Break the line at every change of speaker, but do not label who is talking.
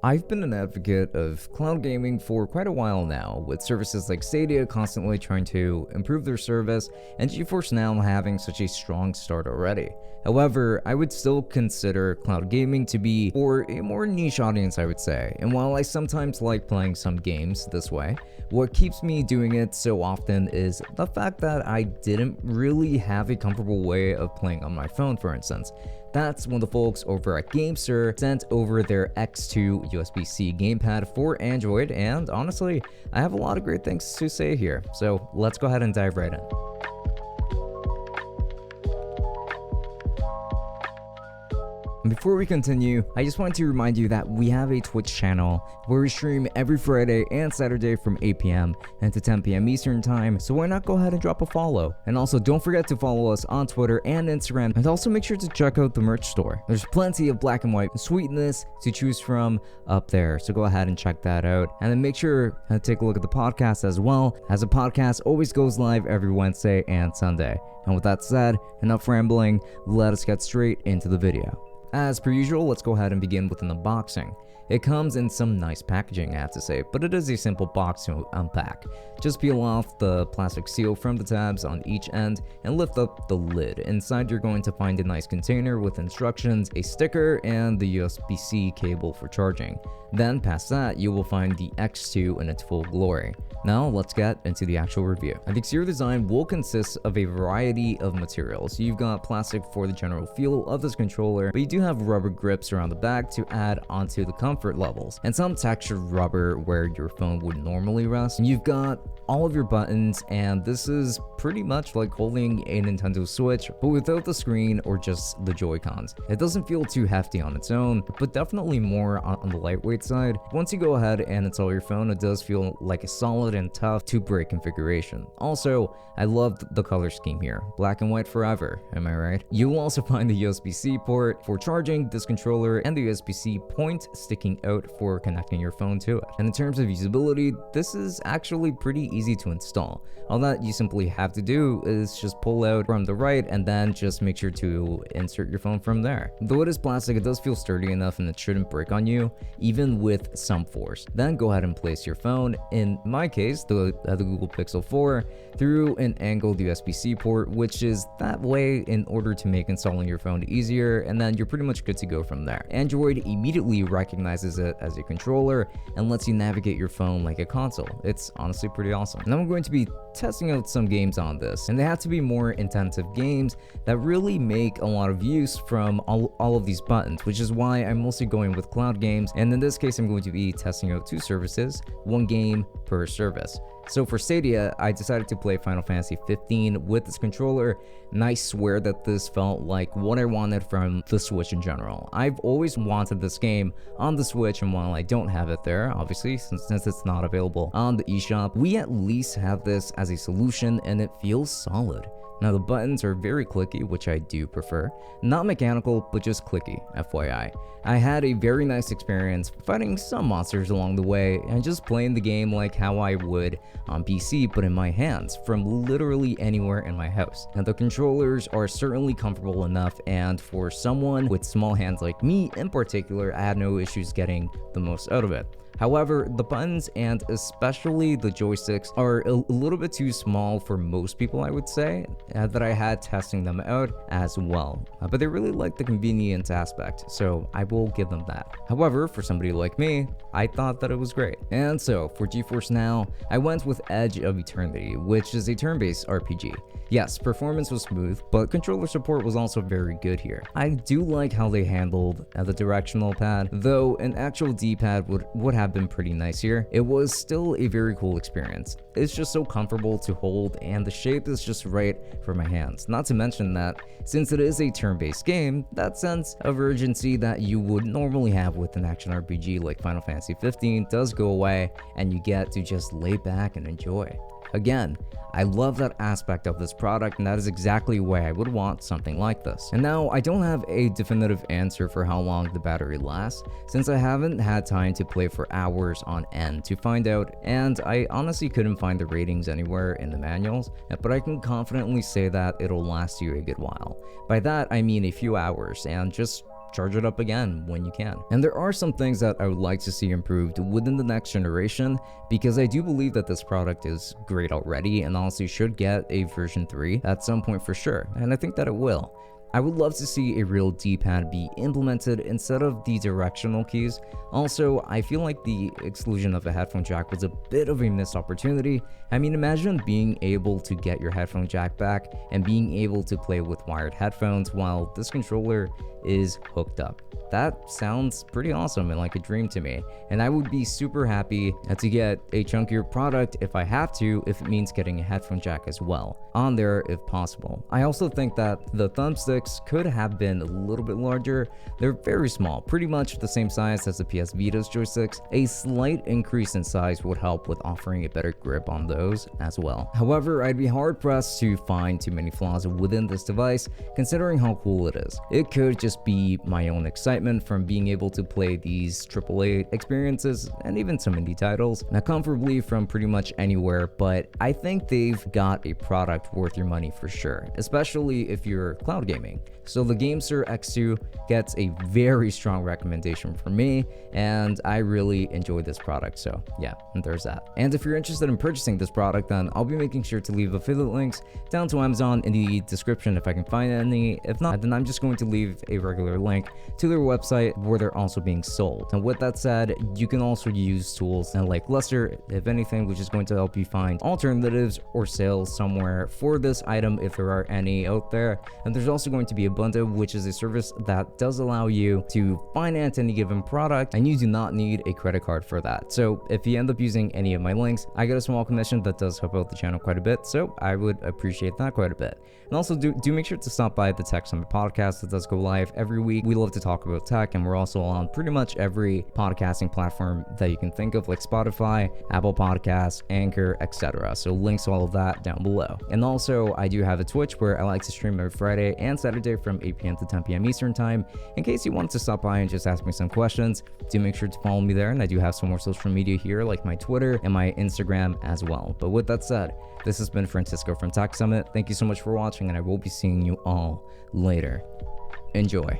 I've been an advocate of cloud gaming for quite a while now, with services like Stadia constantly trying to improve their service and GeForce Now having such a strong start already. However, I would still consider cloud gaming to be for a more niche audience, I would say, and while I sometimes like playing some games this way, what keeps me doing it so often is the fact that I didn't really have a comfortable way of playing on my phone, for instance. That's when the folks over at GameSir sent over their X2 USB-C gamepad for Android, and honestly, I have a lot of great things to say here, so let's go ahead and dive right in. Before we continue, I just wanted to remind you that we have a Twitch channel where we stream every Friday and Saturday from 8 p.m. and to 10 p.m. Eastern Time, so why not go ahead and drop a follow? And also don't forget to follow us on Twitter and Instagram, and also make sure to check out the merch store. There's plenty of black and white sweetness to choose from up there, so go ahead and check that out. And then make sure to take a look at the podcast as well, as the podcast always goes live every Wednesday and Sunday. And with that said, enough rambling, let us get straight into the video. As per usual, let's go ahead and begin with an unboxing. It comes in some nice packaging, I have to say, but it is a simple box to unpack. Just peel off the plastic seal from the tabs on each end and lift up the lid. Inside you're going to find a nice container with instructions, a sticker, and the USB-C cable for charging. Then past that, you will find the X2 in its full glory. Now let's get into the actual review. The exterior design will consist of a variety of materials. You've got plastic for the general feel of this controller, but you do have rubber grips around the back to add onto the comfort levels, and some textured rubber where your phone would normally rest. And you've got all of your buttons, and this is pretty much like holding a Nintendo Switch, but without the screen or just the Joy-Cons. It doesn't feel too hefty on its own, but definitely more on the lightweight side. Once you go ahead and install your phone, it does feel like a solid and tough to break configuration. Also, I love the color scheme here. Black and white forever, am I right? You will also find the USB-C port for charging this controller and the USB-C point sticking out for connecting your phone to it. And in terms of usability, this is actually pretty easy to install. All that you simply have to do is just pull out from the right and then just make sure to insert your phone from there. Though it is plastic, it does feel sturdy enough and it shouldn't break on you, even with some force. Then go ahead and place your phone, in my case, the Google Pixel 4, through an angled USB-C port, which is that way in order to make installing your phone easier, and then you're pretty much good to go from there. Android immediately recognizes it as a controller and lets you navigate your phone like a console. It's honestly pretty awesome. Now I'm going to be testing out some games on this, and they have to be more intensive games that really make a lot of use from all of these buttons, which is why I'm mostly going with cloud games, and in this case I'm going to be testing out two services, one game per service. So for Stadia, I decided to play Final Fantasy 15 with this controller, and I swear that this felt like what I wanted from the Switch in general. I've always wanted this game on the Switch, and while I don't have it there, obviously, since it's not available on the eShop, we at least have this as a solution, and it feels solid. Now the buttons are very clicky, which I do prefer. Not mechanical, but just clicky, FYI. I had a very nice experience fighting some monsters along the way and just playing the game like how I would on PC, but in my hands, from literally anywhere in my house. Now the controllers are certainly comfortable enough, and for someone with small hands like me in particular, I had no issues getting the most out of it. However, the buttons and especially the joysticks are a little bit too small for most people, I would say, that I had testing them out as well. But they really like the convenience aspect, so I will give them that. However, for somebody like me, I thought that it was great. And so for GeForce Now, I went with Edge of Eternity, which is a turn-based RPG. Yes, performance was smooth, but controller support was also very good here. I do like how they handled the directional pad, though an actual D-pad would have been pretty nice here. It was still a very cool experience. It's just so comfortable to hold, and the shape is just right for my hands. Not to mention that, since it is a turn-based game, that sense of urgency that you would normally have with an action RPG like Final Fantasy 15 does go away, and you get to just lay back and enjoy. Again, I love that aspect of this product, and that is exactly why I would want something like this. And now, I don't have a definitive answer for how long the battery lasts, since I haven't had time to play for hours on end to find out, and I honestly couldn't find the ratings anywhere in the manuals, but I can confidently say that it'll last you a good while. By that, I mean a few hours, and just charge it up again when you can. And there are some things that I would like to see improved within the next generation, because I do believe that this product is great already and honestly should get a version 3 at some point for sure, and I think that it will. I would love to see a real D-pad be implemented instead of the directional keys. Also, I feel like the exclusion of a headphone jack was a bit of a missed opportunity. I mean, imagine being able to get your headphone jack back and being able to play with wired headphones while this controller is hooked up. That sounds pretty awesome and like a dream to me, and I would be super happy to get a chunkier product if I have to, if it means getting a headphone jack as well on there if possible. I also think that the thumbsticks could have been a little bit larger. They're very small, pretty much the same size as the PS Vita's joysticks. A slight increase in size would help with offering a better grip on those as well. However, I'd be hard pressed to find too many flaws within this device considering how cool it is. It could just be my own excitement from being able to play these AAA experiences and even some indie titles now comfortably from pretty much anywhere, but I think they've got a product worth your money for sure, especially if you're cloud gaming. So the GameSir X2 gets a very strong recommendation from me, and I really enjoy this product, so yeah, and there's that. And if you're interested in purchasing this product, then I'll be making sure to leave affiliate links down to Amazon in the description if I can find any. If not, then I'm just going to leave a regular link to their website where they're also being sold. And with that said, you can also use tools and like Luster, if anything, which is going to help you find alternatives or sales somewhere for this item if there are any out there. And there's also going to be a Bundle, which is a service that does allow you to finance any given product, and you do not need a credit card for that. So if you end up using any of my links, I get a small commission that does help out the channel quite a bit, so I would appreciate that quite a bit. And also do make sure to stop by the Tech Summit podcast that does go live every week. We love to talk about tech, and we're also on pretty much every podcasting platform that you can think of, like Spotify, Apple Podcasts, Anchor, etc. So links to all of that down below. And also I do have a Twitch where I like to stream every Friday and Saturday from 8 p.m. to 10 p.m. Eastern time. In case you wanted to stop by and just ask me some questions, do make sure to follow me there, and I do have some more social media here like my Twitter and my Instagram as well. But with that said, this has been Francisco from Tech Summit. Thank you so much for watching, and I will be seeing you all later. Enjoy.